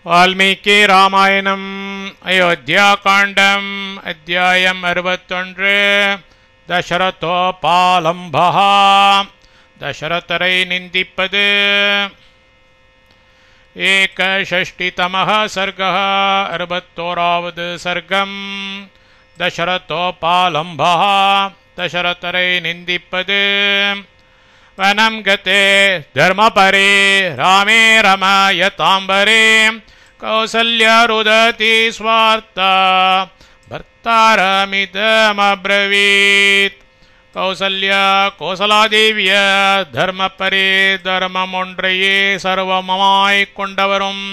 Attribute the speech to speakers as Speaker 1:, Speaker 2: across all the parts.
Speaker 1: வால்மீகி ராமாயணம் அயோத்தியாகாண்டம் அத்தியாயம் 61 தசரதோபாலம்பஹ தசரதரை நிந்திப்பது. ஏகஷஷ்டிதமः சர்கः 61வது சர்க்கம். தசரதோபாலம்பஹ தசரதரை நிந்திப்பது. வனம் கதே தர்மபரே ராமே ரமயதாம்பரே கௌசல்யா ருததி ஸ்வார்த்தா பர்த்தாரமிதமப்ரவீத். கௌசல்யா கோசலாதேவிய தர்மபரே தர்மம் ஒன்றையே சர்வமாய் கொண்டவரும்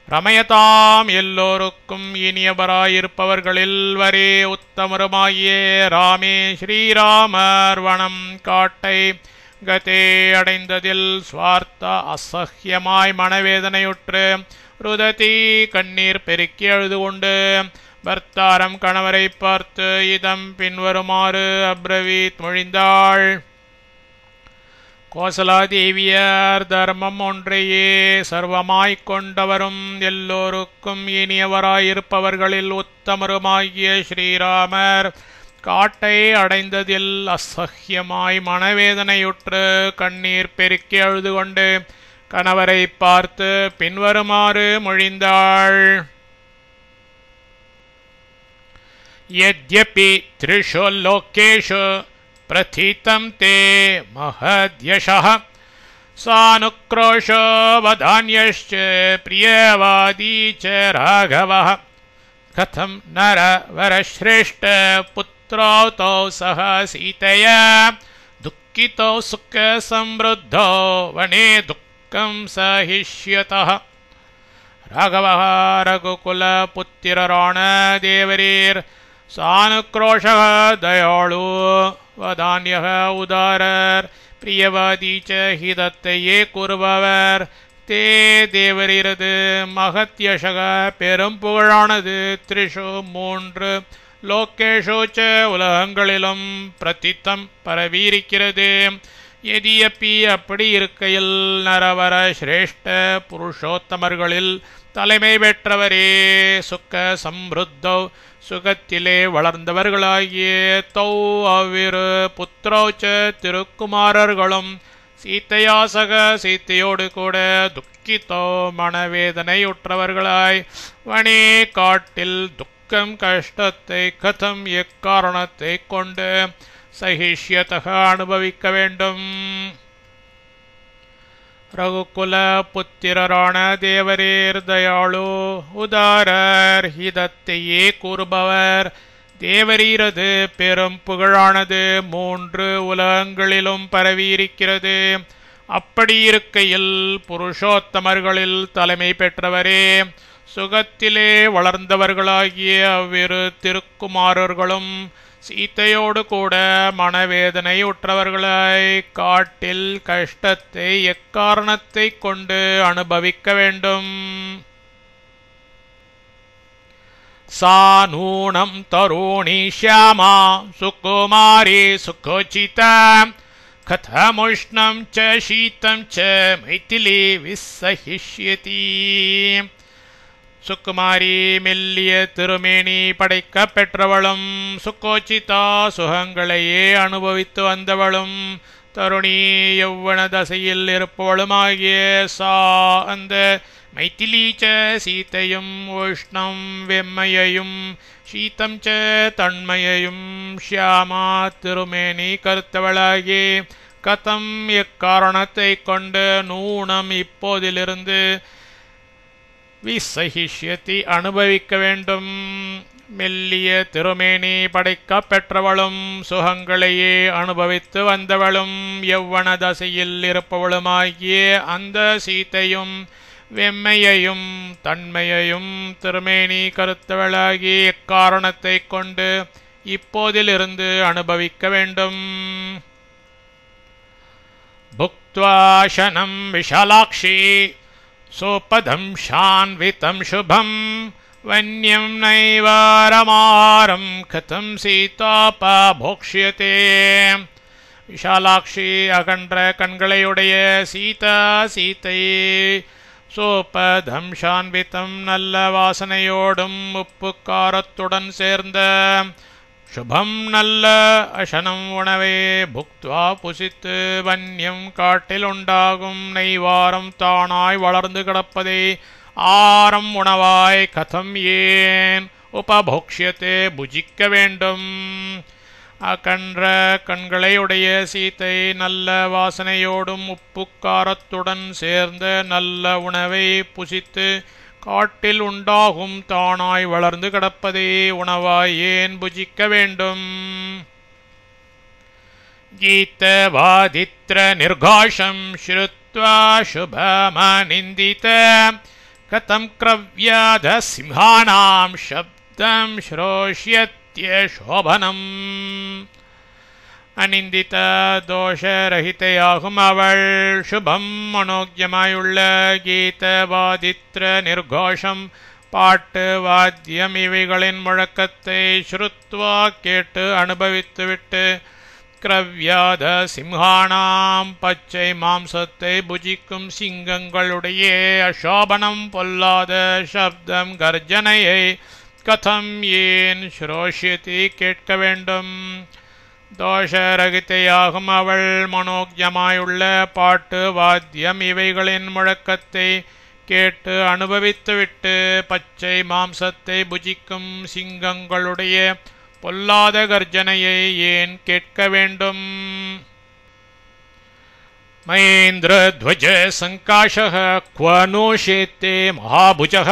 Speaker 1: ரமயதாம் எல்லோருக்கும் இனியவராயிருப்பவர்களில் வரே உத்தமருமாகிய ராமே ஸ்ரீராமர் வனம் காட்டை கதே அடைந்ததில் ஸ்வார்த்த அசஹ்யமாய் மனவேதனையுற்று ருததி கண்ணீர் பெருக்கி அழுது கொண்டு பர்த்தாரம் கணவரை பார்த்து இதம் பின்வருமாறு அப்ரவீத் மொழிந்தாள். கோசலாதேவியர் தர்மம் ஒன்றையே சர்வமாய்க் கொண்டவரும் எல்லோருக்கும் இனியவராயிருப்பவர்களில் உத்தமருமாகிய ஸ்ரீராமர் காட்டை அடைந்ததில் அசஹ்யமாய் மனவேதனையுற்று கண்ணீர் பெருக்கி அழுது கொண்டு கணவரை பார்த்து பின்வருமாறு மொழிந்தாள். யத்யபி த்ரிஷு லோகேஷு பிரதீதம் தே மஹத்யஷः சானுக்ரோஷோ வதான்யश्च பிரியவாதி ச ராகவः கதம் நரவரஸ்ரேஷ்ட புத்ரௌதோ சஹ சீதயா துக்கிதோ சுக சம்ருத்தோ வனே துக்கம் சஹிஷ்யதः. ராகவः ரகுகுல புத்திரராண தேவரீர் சானுக்ரோஷः தயாளு வதான்யः உதாரர் பிரியவாதி ச ஹிதத்தையே கூறுபவர். தே தேவரீரது மகத்யஷக பெரும் புகழானது த்ரிஷு மூன்று லோகேஷு ச உலகங்களிலும் பிரதித்தம் பரவியிருக்கிறது. எதியப்பி அப்படி இருக்கையில் நரவர சிரேஷ்ட புருஷோத்தமர்களில் தலைமை பெற்றவரே சுக்க சம்ருத்தௌ சுகத்திலே வளர்ந்தவர்களாகிய தௌ அவ்விரு புத்திரௌச்ச திருக்குமாரர்களும் சீத்தையாசக சீத்தையோடு கூட துக்கித்தோ மனவேதனையுற்றவர்களாய் வனே காட்டில் துக்கம் கஷ்டத்தை கதம் எக்காரணத்தை கொண்டு சகிஷ்யதக அனுபவிக்க வேண்டும். ரகுகுல புத்திரரான தேவரீர் தயாளு உதாரர் ஹிதத்தையே கூறுபவர். தேவரீரது பெரும் புகழானது மூன்று உலகங்களிலும் பரவியிருக்கிறது. அப்படி இருக்கையில் புருஷோத்தமர்களில் தலைமை பெற்றவரே சுகத்திலே வளர்ந்தவர்களாகிய அவ்விரு திருக்குமாரர்களும் சீத்தையோடு கூட மனவேதனை உற்றவர்களாய் காட்டில் கஷ்டத்தை எக்காரணத்தை கொண்டு அனுபவிக்க வேண்டும். சா நூனம் தருணி ஷியாமா சுகுமாரி சுகோச்சிதா கதமுஷ்ணம் ச சீதம் ச மைதிலி விசஹிஷ்யதி. சுக்குமாரி மெல்லிய திருமேனி படைக்க பெற்றவளும் சுக்கோச்சிதா சுகங்களையே அனுபவித்து வந்தவளும் தருணி யௌவன தசையில் இருப்பவளுமாகிய சா அந்த மைதிலீச்ச சீத்தையும் உஷ்ணம் வெம்மையையும் சீதம் ச தன்மையையும் ஷியாமா திருமேனி கருத்தவளாகி கதம் எக்காரணத்தை கொண்டு நூனம் இப்போதிலிருந்து விசஹிஷ்யதி அனுபவிக்க வேண்டும். மெல்லிய திருமேனி படைக்க பெற்றவளும் சுகங்களையே அனுபவித்து வந்தவளும் யௌவன தசையில் இருப்பவளுமாகிய அந்த சீத்தையும் வெம்மையையும் தன்மையையும் திருமேனி கருத்தவளாகி எக்காரணத்தை கொண்டு இப்போதிலிருந்து அனுபவிக்க வேண்டும். புக்த்வா ஷனம் விஷாலாக்ஷி சோபதம் ஷான்விதம் சுபம் வன்யம் நைவாரமாரம் கதம் சீதாபோக்ஷ்யதே. விஷாலாட்சி அகன்ற கண்களையுடைய சீதா சீத்தை சோபதம்சான்விதம் நல்ல வாசனையோடும் உப்பு காரத்துடன் சேர்ந்த சுபம் நல்ல அசனம் உணவே புக்த்வா புசித்து வன்யம் காட்டில் உண்டாகும் நெய்வாரம் தானாய் வளர்ந்து கிடப்பதே ஆரம் உணவாய் கதம் ஏன் உபபோக்ஷியத்தே புஜிக்க வேண்டும். அகன்ற கண்களையுடைய சீத்தை நல்ல வாசனையோடும் உப்பு காரத்துடன் சேர்ந்த நல்ல உணவை புசித்து காட்டில் உண்டாகும் தானாய் வளர்ந்து கிடப்பதே உணவாய் ஏன் புஜிக்க வேண்டும். கீதவாதித்ர நிர்காஷம் ஸ்ருத்வா சுபமநிந்தித கதம் க்ரவ்யாத சிம்ஹானாம் சப்தம் ஸ்ரோஷ்யத்ய சோபனம். அநிந்தித தோஷரகிதையாகும் அவள் சுபம் மனோக்யமாயுள்ள கீதவாதித்ர நிர்கோஷம் பாட்டு வாத்தியம் இவைகளின் முழக்கத்தை ஸ்ருத்வா கேட்டு அனுபவித்துவிட்டு க்ரவ்யாத சிம்ஹானாம் பச்சை மாம்சத்தை புஜிக்கும் சிங்கங்களுடைய அசோபனம் பொல்லாத சப்தம் கர்ஜனையை கதம் ஏன் ஸ்ரோஷ்யதி கேட்க வேண்டும். தோஷரகிதையாகும் அவள் மனோக்யமாயுள்ள பாட்டு வாத்தியம் இவைகளின் முழக்கத்தை கேட்டு அனுபவித்துவிட்டு பச்சை மாம்சத்தை புஜிக்கும் சிங்கங்களுடைய பொல்லாத கர்ஜனையை ஏன் கேட்க வேண்டும். மகேந்திரத்வஜ சங்காஷः क्व नो शेते महाभुजः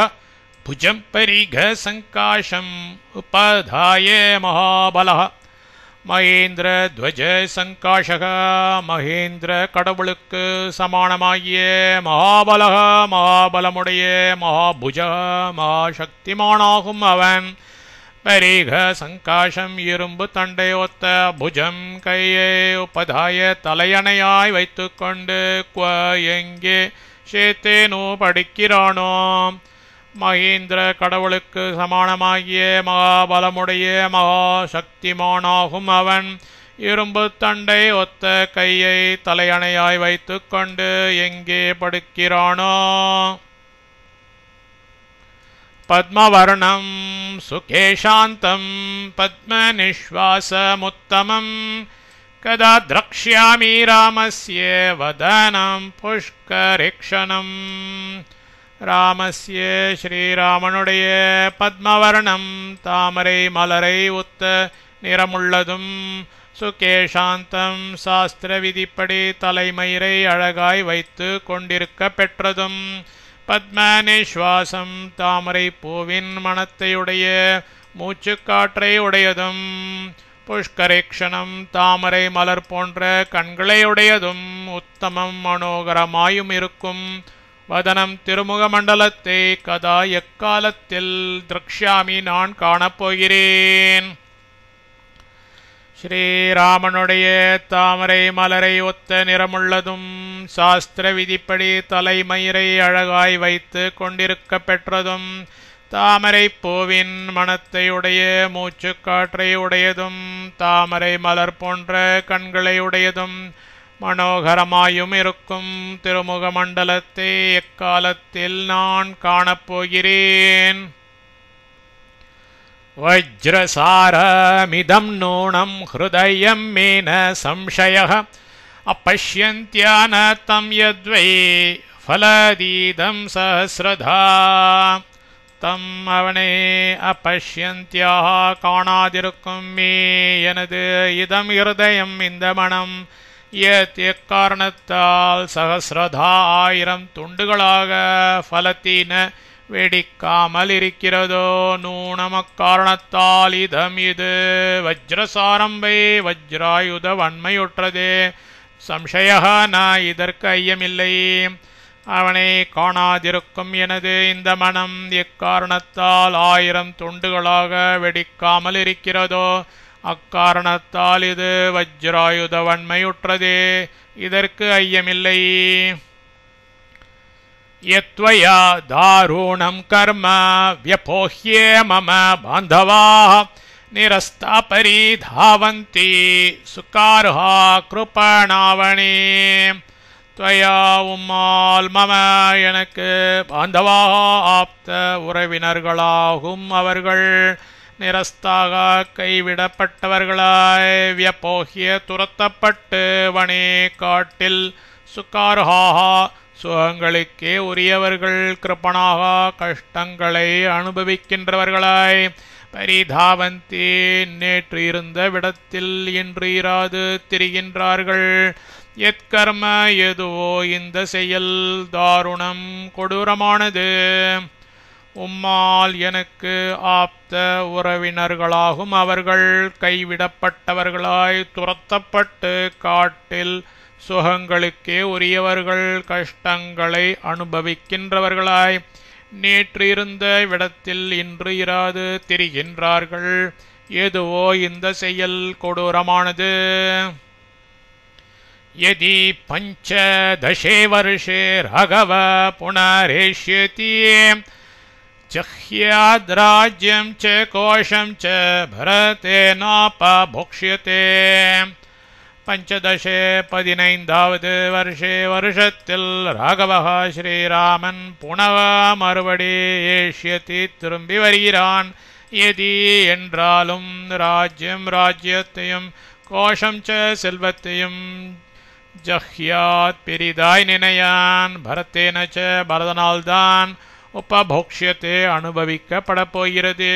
Speaker 1: भुजं परिघ சங்காஷம் உபதாய மகாபலः. மகேந்திர துவஜ சங்காஷக மகேந்திர கடவுளுக்கு சமானமாகிய மகாபலக மகாபலமுடைய மகாபுஜ மகாசக்திமானாகும் அவன். பரிக சங்காஷம் இரும்பு தண்டை ஒத்த புஜம் கையை உபதாய தலையணையாய் வைத்து கொண்டு குவ எங்கே சேத்தேனோ படிக்கிறானோ. மகேந்திர கடவுளுக்கு சமானமாகிய மகாபலமுடைய மகாசக்திமானாகும் அவன். இரும்பு தண்டை ஒத்த கையை தலையணையாய் வைத்து கொண்டு எங்கே படுக்கிறானோ. பத்மவர்ணம் சுகேஷாந்தம் பத்மநிஸ்வாசமுத்தமம் கதா த்ரக்ஷ்யாமி ராமஸ்ய வதனம் புஷ்கரேக்ஷணம். ராமஸ்ய ஸ்ரீராமனுடைய பத்மவர்ணம் தாமரை மலரை ஒத்த நிறமுள்ளதும் சுகேஷாந்தம் சாஸ்திர விதிப்படி தலைமயிரை அழகாய் வைத்து கொண்டிருக்க பெற்றதும் பத்மநிஸ்வாசம் தாமரை பூவின் மணத்தையுடைய மூச்சுக்காற்றை உடையதும் புஷ்கரேக்ஷணம் தாமரை மலர் போன்ற கண்களையுடையதும் உத்தமம் மனோகரமாயும் இருக்கும் வதனம் திருமுக மண்டலத்தை கதா எக்காலத்தில் திரக்ஷாமி நான் காணப்போகிறேன். ஸ்ரீராமனுடைய தாமரை மலரை ஒத்த நிறமுள்ளதும் சாஸ்திர விதிப்படி தலைமயிரை அழகாய் வைத்து கொண்டிருக்க பெற்றதும் தாமரை பூவின் மணத்தையுடைய மூச்சுக்காற்றை உடையதும் தாமரை மலர் போன்ற கண்களை உடையதும் மனோகரமாயும் இருக்கும் திருமுக மண்டலத்தை எக்காலத்தில் நான் காணப்போகிறேன். வஜ்ரசாரமிதம் நூனம் ஹிருதயம் மேன சம்சயः अपश्यन्त्यान तं यद्वै फलदीदं सहस्रधा. தம் அவனே அப்பஷ்யந்தியாக காணாதிருக்கும் மே எனது இதம் இருதயம் இந்த மனம் எக்காரணத்தால் சகசிரதா 1000 துண்டுகளாக ஃபலத்தின வெடிக்காமல் இருக்கிறதோ நூனமக்காரணத்தால் இதம் இது வஜ்ரசாரம்பை வஜ்ராயுத வன்மையுற்றதே. சம்சயः ந இதற்கு ஐயமில்லை. அவனை காணாதிருக்கும் எனது இந்த மனம் எக்காரணத்தால் 1000 துண்டுகளாக வெடிக்காமல் இருக்கிறதோ அக்காரணத்தால் இது வஜ்ராயுத வன்மையுற்றதே. இதற்கு ஐயமில்லை. யத்வயா தாருணம் கர்ம வ்யபோஹ்யே மம பாந்தவாः நிரஸ்தா பரிதாவந்தி சுகார்ஹா கிருபணாவணி. त्वया உம்மால் மம எனக்கு பாந்தவாக ஆப்த உறவினர்களாகும் அவர்கள் நிரஸ்தாக கைவிடப்பட்டவர்களாய் வியப்போகிய துரத்தப்பட்டு வனே காட்டில் சுக்கார்ஹாஹா சுகங்களுக்கே உரியவர்கள் கிருப்பனாக கஷ்டங்களை அனுபவிக்கின்றவர்களாய் பரிதாவந்தி நேற்று இருந்த விடத்தில் இன்று இராது திரிகின்றார்கள். எத்கர்ம எதுவோ இந்த செயல் தாருணம் கொடூரமானது. உம்மால் எனக்கு ஆப்த உறவினர்களாகும் அவர்கள் கைவிடப்பட்டவர்களாய் துரத்தப்பட்டு காட்டில் சுகங்களுக்கே உரியவர்கள் கஷ்டங்களை அனுபவிக்கின்றவர்களாய் நேற்று இருந்த விடத்தில் இன்று இராது திரிகின்றார்கள். எதுவோ இந்த செயல் கொடூரமானது. यदि पंचदशे वर्षे राघव पुनरेष्यति जह्याद्राज्यं च कोशं च भरतेनापभोक्ष्यते. पंचदशे 15வது வருஷே வருஷத்தில் ராகவः ஸ்ரீராமன் புனவ மறுபடி ஏஷ்யதி திரும்பி வருகிறான். எதி என்றாலும் ராஜ்யம் ராஜ்யத்தையும் கோஷம் ச செல்வத்தையும் ஜஹ்யாத் பெரிதாய் நினையான். பரத்தேனச்ச பரதனால்தான் உபபோக்ஷியத்தை அனுபவிக்கப்பட போகிறது.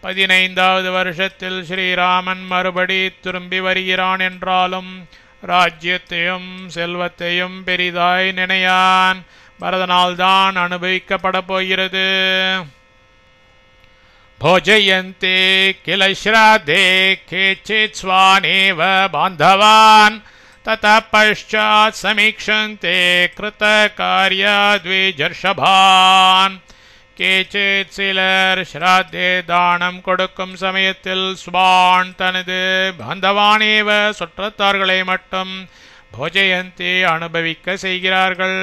Speaker 1: 15வது வருஷத்தில் ஸ்ரீராமன் மறுபடி திரும்பி வருகிறான் என்றாலும் ராஜ்யத்தையும் செல்வத்தையும் பெரிதாய் நினையான். பரதனால்தான் அனுபவிக்கப்பட போகிறது. भोजयन्ते किल श्राद्धे केचित् स्वानेव बान्धवान् ततः पश्चात् समीक्षन्ते कृतकार्यद्विजर्षभान्. கேச்சித் சிலர் ஸ்ராத்தே தானம் கொடுக்கும் சமயத்தில் ஸ்வான் தனது பாந்தவானேவ சுற்றத்தார்களை மட்டும் போஜயந்தி அனுபவிக்க செய்கிறார்கள்.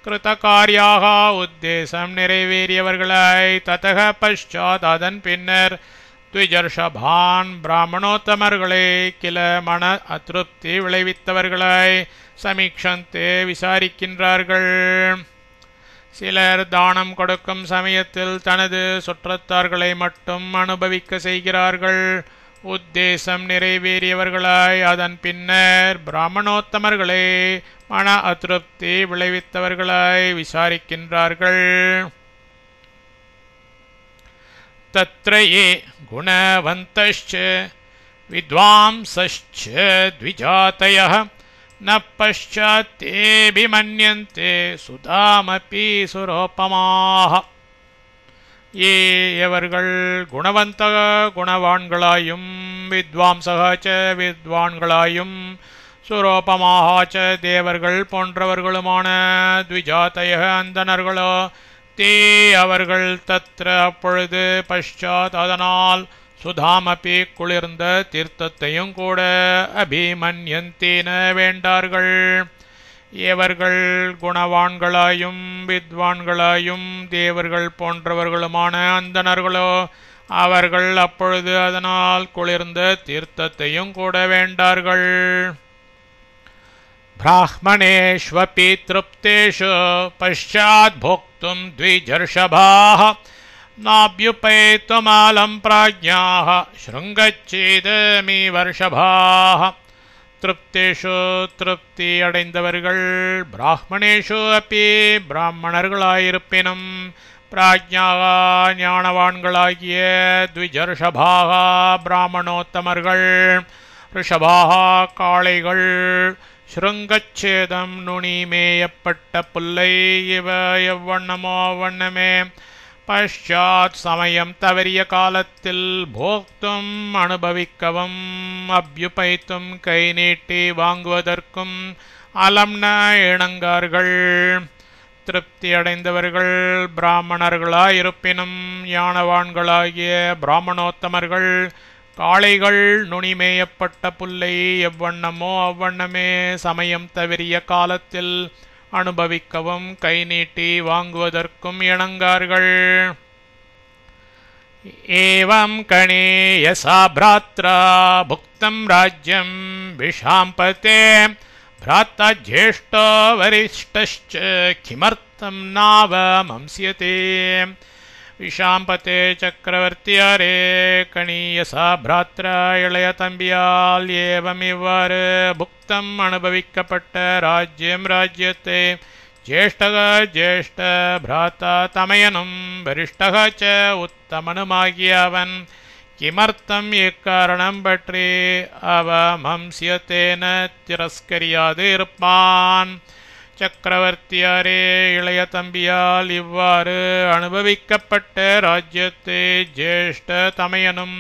Speaker 1: கிருதகாரியாக உத்தேசம் நிறைவேறியவர்களாய் ததக பஷாத் அதன் பின்னர் த்விஜர்ஷபான் பிராமணோத்தமர்களை கில மன அதிருப்தி விளைவித்தவர்களாய் சமீக்ஷந்தே விசாரிக்கின்றார்கள். சிலர் தானம் கொடுக்கும் சமயத்தில் தனது சுற்றத்தார்களை மட்டும் அனுபவிக்க செய்கிறார்கள். உத்தேசம் நிறைவேறியவர்களாய் அதன் பின்னர் பிராமணோத்தமர்களை மன அதிருப்தி விளைவித்தவர்களாய் விசாரிக்கின்றார்கள். தத்ர யே குணவந்தஸ்ச வித்வாம்சஸ்ச த்விஜாதயः न पश्चात् तेऽभिमन्यन्ते सुधामपि सुरोपमाः. எவர்கள் குணவந்த குணவான்களாயும் வித்வாம்சக ச வித்வான்களாயும் சுரோபமாக ச தேவர்கள் போன்றவர்களுமான த்விஜாதய அந்தணர்களோ தே அவர்கள் தத்ர அப்பொழுது பஷாத் அதனால் சுதாமபி குளிர்ந்த தீர்த்தத்தையும் கூட அபிமன்யந்தேன வேண்டார்கள். எவர்கள் குணவான்களாயும் வித்வான்களாயும் தேவர்கள் போன்றவர்களுமான அந்தணர்களோ அவர்கள் அப்பொழுது அதனால் குளிர்ந்த தீர்த்தத்தையும் கூட வேண்டார்கள். பிராமணேஷ்வபி திருப்தேஷு பஷாத் போக்தும் த்விஜர்ஷபாः நாப்யுபைத்துமாலம் பிராஜ்ஞாः ஸ்ருங்கச்சேதமி வர்ஷபாः. திருப்தேஷு திருப்தி அடைந்தவர்கள் பிராமணேஷு அப்பி பிராமணர்களாயிருப்பினும் பிராஜ்ஞாக ஞானவான்களாகிய த்விஜர்ஷபாக பிராமணோத்தமர்கள் ரிஷபாக காளைகள் ஸ்ருங்கச்சேதம் நுனி மேயப்பட்ட புல்லை இவ எவ்வண்ணமோ வண்ணமே பஷாத் சமயம் தவறிய காலத்தில் போக்தும் அனுபவிக்கவும் அப்யுபைத்தும் கை நீட்டி வாங்குவதற்கும் அலம்ன இணங்கார்கள். திருப்தி அடைந்தவர்கள் பிராமணர்களாயிருப்பினும் ஞானவான்களாகிய பிராமணோத்தமர்கள் காளைகள் நுனிமேயப்பட்ட புல்லை எவ்வண்ணமோ அவ்வண்ணமே சமயம் தவறிய காலத்தில் அனுபவிக்கவும் கை நீட்டி வாங்குவதற்கும் இணங்கார்கள். ஏவம் கணேயசா பிராத்ரா புக்தம் ராஜ்யம் விஷாம்பதே भ्राता ज्येष्ठो वरिष्ठश्च किमर्थं नावमंस्यते विशाम्पते चक्रवर्ती अरे कणीयसा भ्रात्रा इळय तம்பியால் ஏவமிவ்வாறு புக்தம் அனுபவிக்கப்பட்ட ராஜ்யம் ராஜ்யத்தை ज्येष्ठः ज्येष्ठ भ्राता तमयनुம் वरिष्ठः च उत्तमनुमाகிய அவன் किमर्थं எக்காரணம் பற்றி அவமம்ஸ்யதேன திரஸ்கரியாது இருப்பான் சக்கரவர்த்தியாரே இளைய தம்பியால் இவ்வாறு அனுபவிக்கப்பட்ட ராஜ்யத்தை ஜேஷ்ட தமையனும்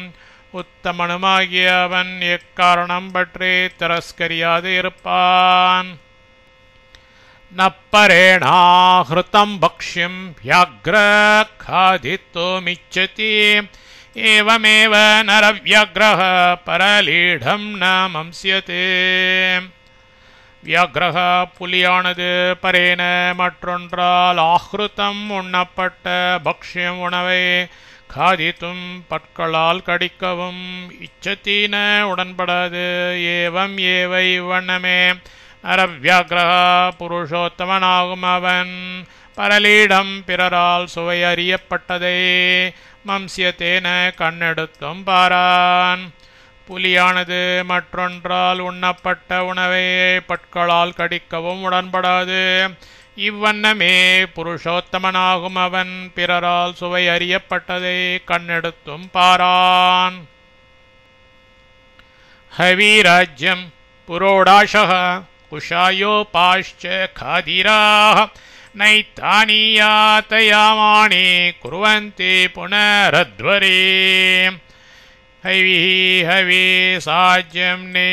Speaker 1: உத்தமனுமாகிய அவன் எக்காரணம் பற்றி திரஸ்கரியாது இருப்பான் நப்பரேணாஹ்ருதம் பக்ஷ்யம் வியாக்ர खादितुमिच्छति एवमेव नरव्याघ्रः परलीढं न मंस्यते வியாக்ரஹ புலியானது பரேன மற்றொன்றால் ஆஹ்ருதம் உண்ணப்பட்ட பக்ஷ்யம் உணவை காதித்தும் பற்களால் கடிக்கவும் இச்சத்தீன உடன்படாது ஏவம் ஏவை இவ்வண்ணமே நரவியாக்ரஹ புருஷோத்தமனாகும் அவன் பரலீடம் பிறரால் சுவை அறியப்பட்டதை மம்சியத்தேன கண்ணெடுத்தும் பாரான் புலியானது மற்றொன்றால் உண்ணப்பட்ட உணவை பற்களால் கடிக்கவும் உடன்படாது இவ்வண்ணமே புருஷோத்தமனாகும் அவன் பிறரால் சுவை அறியப்பட்டதை கண்ணெடுத்தும் பாரான் ஹவிராஜ்யம் புரோடாஷः குஷாயோபாश्च खादिराः नैतानि यातयामानि कुर्वन्ति पुनरध्वरे ஹைவிஹி ஹவி சாஜ்யம் நே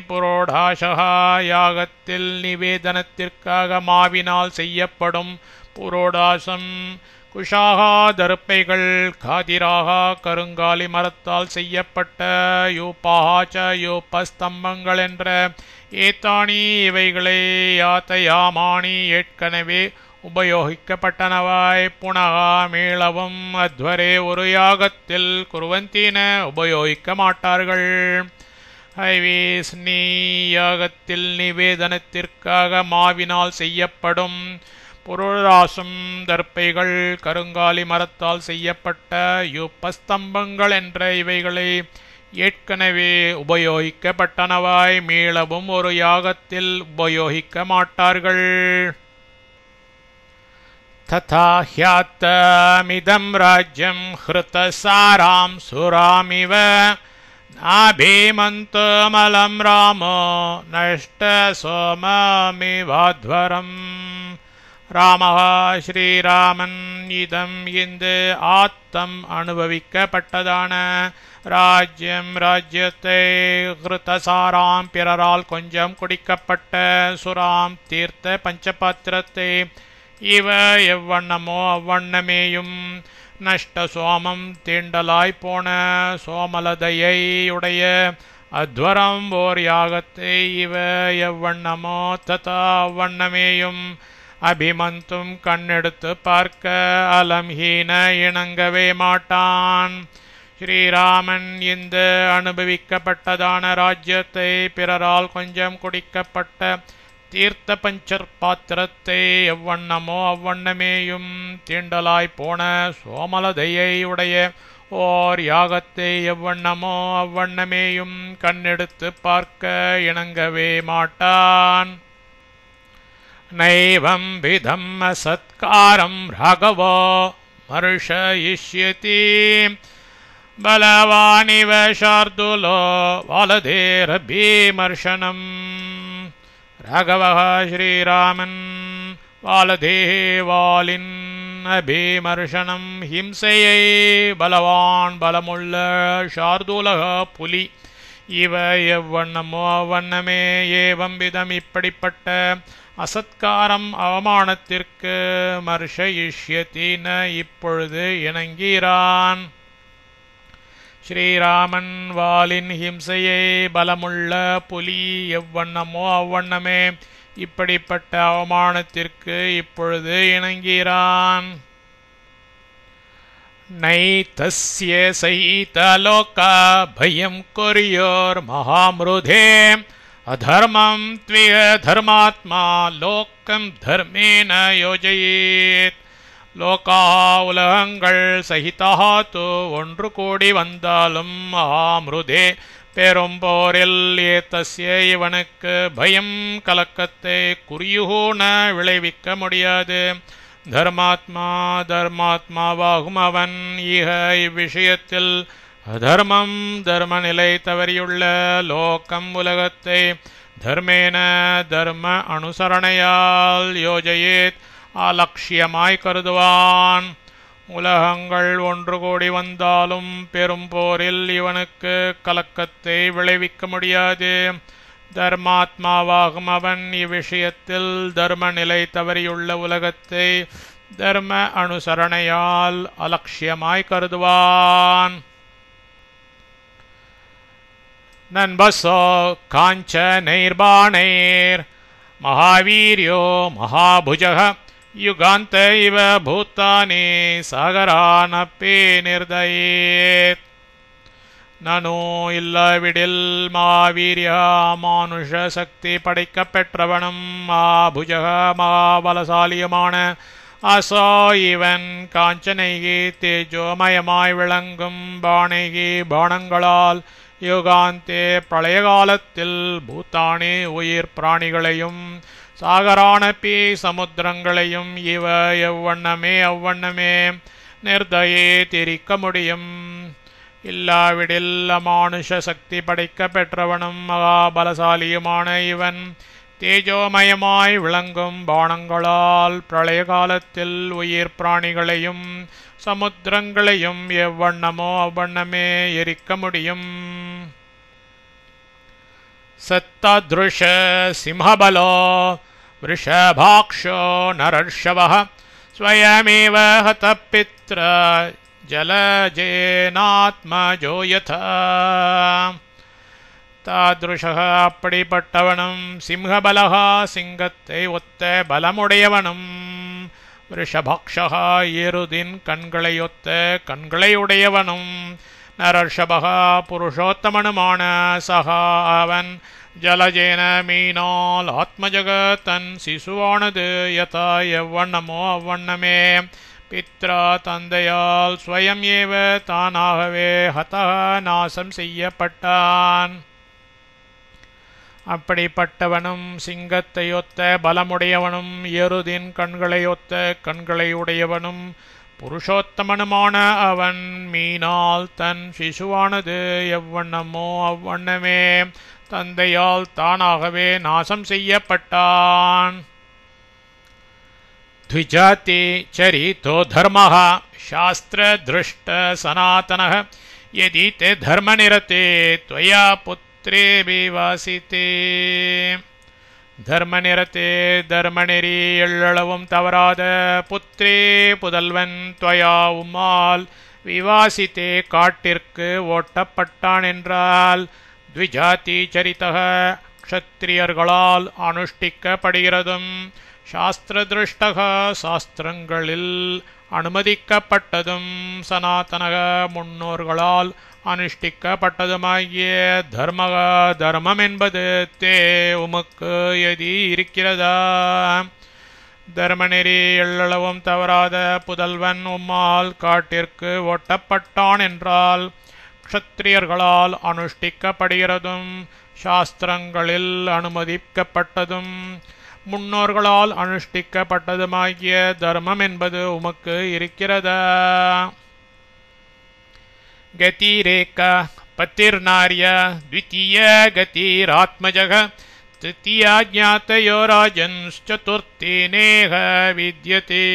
Speaker 1: புரோடாஷः யாகத்தில் நிவேதனத்திற்காக மாவினால் செய்யப்படும் புரோடாசம் குஷாகா தருப்பைகள் காதிராகா கருங்காலி மரத்தால் செய்யப்பட்ட யூபாச்ச யூபஸ்தம்பங்கள் என்ற ஏத்தானி இவைகளை யாத்தயாமானி ஏற்கனவே உபயோகிக்கப்பட்டனவாய் புனகா மீளவும் அத்வரே ஒரு யாகத்தில் குருவந்தின உபயோகிக்க மாட்டார்கள் ஹைவேஸ்னி யாகத்தில் நிவேதனத்திற்காக மாவினால் செய்யப்படும் புரோடாசம் தர்ப்பைகள் கருங்காலி மரத்தால் செய்யப்பட்ட யூபஸ்தம்பங்கள் என்ற இவைகளை ஏற்கனவே உபயோகிக்கப்பட்டனவாய் மீளவும் ஒரு யாகத்தில் உபயோகிக்க மாட்டார்கள் तथा ह्यात्तमिदं राज्यं हृतसारां सुरामिव नाभीमन्तमलं रामो नष्टसोममिवाध्वरम् ராமஹ ஸ்ரீராமன் இதம் இந்த ஆத்தம் அனுபவிக்கப்பட்டதான ராஜ்யம் ராஜ்யத்தை ஹிருதசாராம் பிறரால் கொஞ்சம் குடிக்கப்பட்ட சுராம் தீர்த்த பஞ்சபாத்திரத்தை இவ எவ்வண்ணமோ அவ்வண்ணமேயும் நஷ்ட சோமம் தீண்டலாய் போன சோமலதையை உடைய அத்வரம் ஓர் யாகத்தை இவ எவ்வண்ணமோ ததா அவ்வண்ணமேயும் அபிமந்தும் கண்ணெடுத்து பார்க்க அலம்ஹீன இணங்கவே மாட்டான் ஸ்ரீராமன் இந்த அனுபவிக்கப்பட்டதான ராஜ்யத்தை பிறரால் கொஞ்சம் குடிக்கப்பட்ட தீர்த்த பஞ்சர் பாத்திரத்தை எவ்வண்ணமோ அவ்வண்ணமேயும் தீண்டலாய் போன சோமலதையை உடைய ஓர் யாகத்தை எவ்வண்ணமோ அவ்வண்ணமேயும் கண்ணெடுத்து பார்க்க இணங்கவே மாட்டான் நைவம் விதம் அசத்காரம் ராகவோ மர்ஷயிஷ்யதி பலவானிவ ஷார்துலோ வாலதேரபீமர்ஷனம் ராகவः ஸ்ரீராமன் வாலதேவாலின் அபீமர்ஷனம் ஹிம்சையை பலவான் பலமுள்ள ஷார்துலக புலி இவ எவ்வண்ணமோ அவ்வண்ணமே ஏவம் விதம் இப்படிப்பட்ட அசத்காரம் அவமானத்திற்கு மர்ஷயிஷ்யத்தின இப்பொழுது இணங்கிறான் ஸ்ரீராமன் வாலின் ஹிம்சையை பலமுள்ள புலி எவ்வண்ணமோ அவ்வண்ணமே இப்படிப்பட்ட அவமானத்திற்கு இப்பொழுது இணங்கிறான் நைதஸ்ய சைதலோக பயம் கொரியோர் மகாமிருதே அதர்மம் த்விய தர்மாத்மா லோக்கம் தர்மேன யோஜயேத். லோகா உலகங்கள் சகிதாத்து ஒன்று கூடி வந்தாலும் ஆமிருதே பெரும்போரில் ஏத்தஸ்ய இவனுக்கு பயம் கலக்கத்தை குறியுகூன விளைவிக்க முடியாது. தர்மாத்மா தர்மாத்மாவாகும் அவன் ஈக இவ்விஷயத்தில் அதர்மம் தர்ம நிலை தவறியுள்ள லோகம் உலகத்தை தர்மேன தர்ம அனுசரணையால் யோஜயேத் அலட்சியமாய் கருதுவான். உலகங்கள் ஒன்று கூடி வந்தாலும் பெரும் போரில் இவனுக்கு கலக்கத்தை விளைவிக்க முடியாது. தர்மாத்மாவாகும் அவன் இவ்விஷயத்தில் தர்ம நிலை தவறியுள்ள உலகத்தை தர்ம அனுசரணையால் அலட்சியமாய் கருதுவான். நண்பசோ காஞ்சனைர்பாணைர் மகாவீர்யோ மகாபுஜக யுகாந்த இவ பூத்தானி சாகரானப்பே நிர்தயேத். நனு இல்லாவிடில் மாவீரிய மானுஷ சக்தி படைக்க பெற்றவனும் மாபுஜக மகாபலசாலியுமான அசோ இவன் காஞ்சனைகி தேஜோமயமாய் விளங்கும் பாணைகி பானங்களால் யுகாந்தே பிரளய காலத்தில் பூத்தானி உயிர் பிராணிகளையும் சாகரானப்பி சமுத்திரங்களையும் இவ எவ்வண்ணமே அவ்வண்ணமே நிர்தயே திரிக்க முடியும். இல்லாவிடில் அமானுஷ சக்தி படைக்க பெற்றவனும் மகாபலசாலியுமான இவன் தேஜோமயமாய் விளங்கும் பானங்களால் பிரளய காலத்தில் உயிர் பிராணிகளையும் சமுத்திரங்களையும் எவ்வண்ணமோ அவ்வண்ணமே எரிக்க முடியும். சத்தாத்ருஷ சிம்ஹபலோ விருஷபாக்ஷோ நரர்ஷவः ஸ்வயமேவ ஹதபித்ர ஜலஜேனாத்மஜோ யதா. தாத்ருஷः அப்படிப்பட்டவனும் சிம்ஹபலः சிங்கத்தை ஒத்த பலமுடையவனும் விருஷபாக்ஷः எருதின் கண்களையொத்த கண்களையுடையவனும் நரர்ஷபக புருஷோத்தமனுமான சகா அவன் ஜலஜேன மீனால் ஆத்மஜக தன் சிசுவானது யதா எவ்வண்ணமோ அவ்வண்ணமே பித்ரா தந்தையால் ஸ்வயம் ஏவ தானாகவே ஹதா நாசம் செய்யப்பட்டான். அப்படிப்பட்டவனும் சிங்கத்தையொத்த பலமுடையவனும் எருதின் கண்களையொத்த கண்களையுடையவனும் புருஷோத்தமனுமான அவன் மீனால் தன் சிசுவானது எவ்வண்ணமோ அவ்வண்ணமே தந்தையால் தானாகவே நாசம் செய்யப்பட்டான். த்விஜாதி சரிதோ தர்மः சாஸ்திர திருஷ்ட சனாதனः யதி தே தர்மநிரதே த்வயா புத்ரே விவாசிதே. தர்மநிரதே தர்மநெறி எள்ளளவும் தவறாத புத்ரே புதல்வன் துவயா உம்மால் விவாசித்தே காட்டிற்கு ஓட்டப்பட்டான் என்றால் த்விஜாதி சரிதக க்ஷத்திரியர்களால் அனுஷ்டிக்கப்படுகிறதும் சாஸ்திர திருஷ்டக சாஸ்திரங்களில் அனுமதிக்கப்பட்டதும் சனாதனக முன்னோர்களால் அனுஷ்டிக்கப்பட்டதுமாகிய தர்மக தர்மம் என்பது தே உமக்கு எதி இருக்கிறதா. தர்மநெறி எள்ளளவும் தவறாத புதல்வன் உம்மால் காட்டிற்கு ஓட்டப்பட்டான் என்றால் க்ஷத்திரியர்களால் அனுஷ்டிக்கப்படுகிறதும் சாஸ்திரங்களில் அனுமதிக்கப்பட்டதும் முன்னோர்களால் அனுஷ்டிக்கப்பட்டதுமாகிய தர்மம் என்பது உமக்கு இருக்கிறதா. கதிரேக பத்திர்நார்ய த்விதீய கதிராத்மஜக திருத்தீயா ஜாதயோ ராஜன்ஸ்சதுர்த்தி நேக வித்யதே.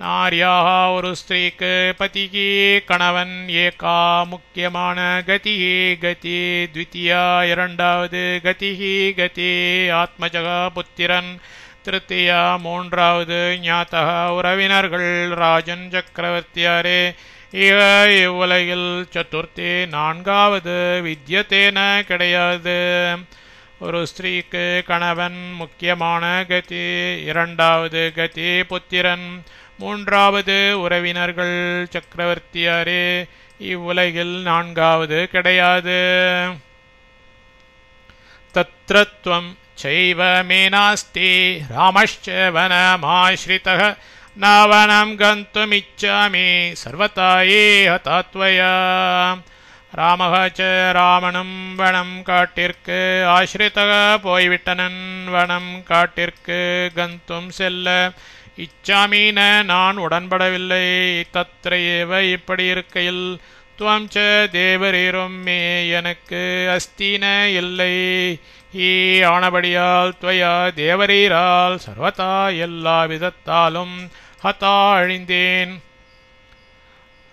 Speaker 1: நார்யாக ஒரு ஸ்திரீக்கு பதிகி கணவன் ஏகா முக்கியமான கதிகி கதி த்விதீயா இரண்டாவது கதிகி கதி ஆத்மஜக புத்திரன் திருத்தீயா மூன்றாவது ஞாதக உறவினர்கள் ராஜன் சக்கரவர்த்தியாரே இவ்வுலகில் சதுர்த்தி நான்காவது வித்யத்தேன கிடையாது. ஒரு ஸ்திரீக்கு கணவன் முக்கியமான கதி இரண்டாவது கதி புத்திரன் மூன்றாவது உறவினர்கள் சக்கரவர்த்தியாரே இவ்வுலகில் நான்காவது கிடையாது. तत्र त्वं चैव मे नास्ति रामश्च वनमाश्रितः न वनं गन्तुमिच्छामि सर्वथा एह त्वया ராமக ச ராமனும் வனம் காட்டிற்கு ஆசிரிதக போய்விட்டனன் வனம் காட்டிற்கு கந்தும் செல்ல இச்சாமீன நான் உடன்படவில்லை தத்ரேவ இப்படி இருக்கையில் துவம் ச தேவரீரும் மே எனக்கு அஸ்தீன இல்லை ஈ ஆனபடியால் துவயா தேவரீரால் சர்வதா எல்லா விதத்தாலும் ஹதா அழிந்தேன்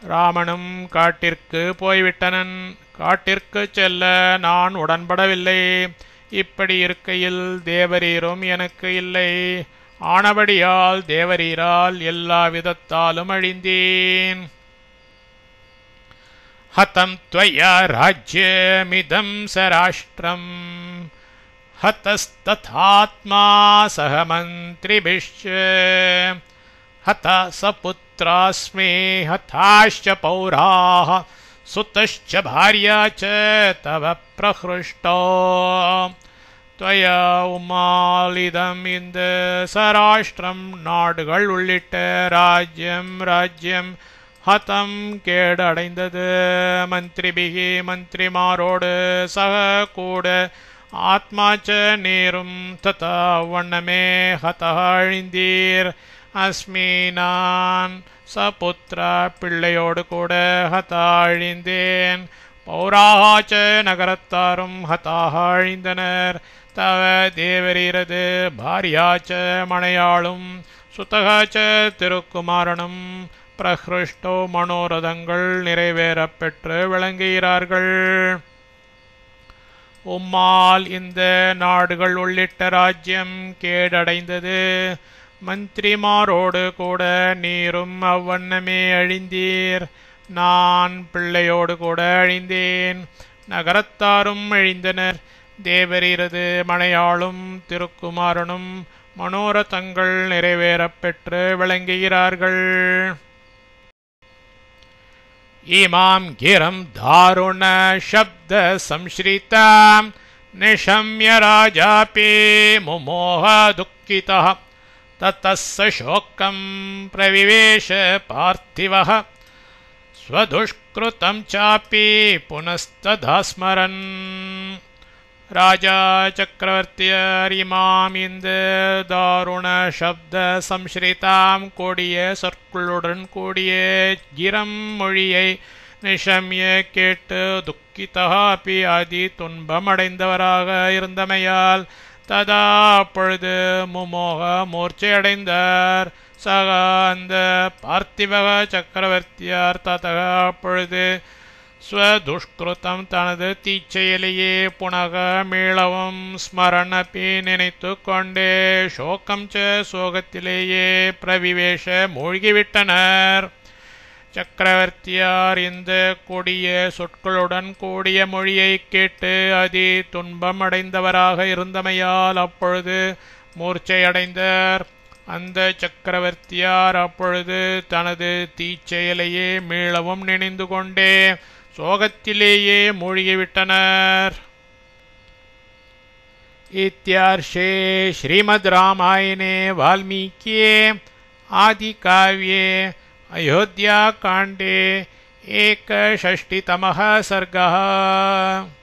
Speaker 1: ராமனும் காட்டிற்கு போய்விட்டனன் காட்டிற்கு செல்ல நான் உடன்படவில்லை இப்படி இருக்கையில் தேவரீரும் எனக்கு இல்லை ஆனபடியால் தேவரீரால் எல்லா விதத்தாலும் அழிந்தேன் ஹதம் த்வயா ராஜ்யமிதம் சராஷ்டிரம் ஹதஸ்ததாத்மா சக மந்திரிபிஷ்ச हता सपुत्रास्मे हताश्च पौराः सुतश्च भार्या च तव प्रहृष्टो त्वया उमालिदम् இந்த சராஷ்டிரம் நாடுகள் உள்ளிட்ட ராஜ்யம் ஹதம் கேடடைந்தது மந்திரிபிகி மந்திரிமாரோடு சக கூட ஆத்மாச்ச நேரும் ததா வண்ணமே ஹதா அழிந்தீர் அஸ்மி நான் சபுத்ரா பிள்ளையோடு கூட ஹதா அழிந்தேன் பௌராச்ச நகரத்தாரும் ஹதாக அழிந்தனர் தவ தேவரீரது பாரியாச்ச மனையாளும் சுதகாச்ச திருக்குமாரனும் பிரஹ்ருஷ்டோ மனோரதங்கள் நிறைவேறப் பெற்று விளங்குகிறார்கள் உம்மால் இந்த நாடுகள் உள்ளிட்ட ராஜ்யம் கேடடைந்தது மந்திரிமாரோடு கூட நீரும் அவ்வண்ணமே அழிந்தீர் நான் பிள்ளையோடு கூட அழிந்தேன் நகரத்தாரும் அழிந்தனர் தேவரீரது மனையாளும் திருக்குமாரனும் மனோரதங்கள் நிறைவேறப் பெற்று விளங்குகிறார்கள் இமாம் கிரம் தாருண சப்த சம்ஸ்ரிதாம் நிஷம்ய ராஜாபி முமோஹ துக்கிதா ततः शोकं प्रविवेश पार्थिवः स्वदुष्कृतं चापि पुनस्तदा स्मरन् राजा चक्रवर्तियरिमाम् இந்த தாருண சப்த சம்ஸ்ரிதாம் கூடிய சொற்களுடன் கூடிய கிரம் மொழியை நிஷம்ய கேட்டு துக்கிதா அப்பி ஆதி துன்பமடைந்தவராக இருந்தமையால் ததா அப்பொழுது முமோக மூர்ச்சையடைந்தார் சக அந்த பார்த்திவக சக்கரவர்த்தியார் ததக அப்பொழுது ஸ்வதுஷ்கிருதம் தனது தீச்செயலையே புனக மீளவும் ஸ்மரணப்பி நினைத்து கொண்டே சோகம் ச சோகத்திலேயே பிரவிவேஷ மூழ்கிவிட்டனர் சக்கரவர்த்தியார் இந்த கொடிய சொற்களுடன் கூடிய மொழியை கேட்டு அதி துன்பம் அடைந்தவராக இருந்தமையால் அப்பொழுது மூர்ச்சையடைந்தார் அந்த சக்கரவர்த்தியார் அப்பொழுது தனது தீச்செயலையே மீளவும் நினைந்து கொண்டே சோகத்திலேயே மூழ்கிவிட்டனர் இத்யார்ஷே ஸ்ரீமத் ராமாயணே வால்மீகியே ஆதிகாவ்யே अयोध्याकाण्डे 61तमः सर्गः।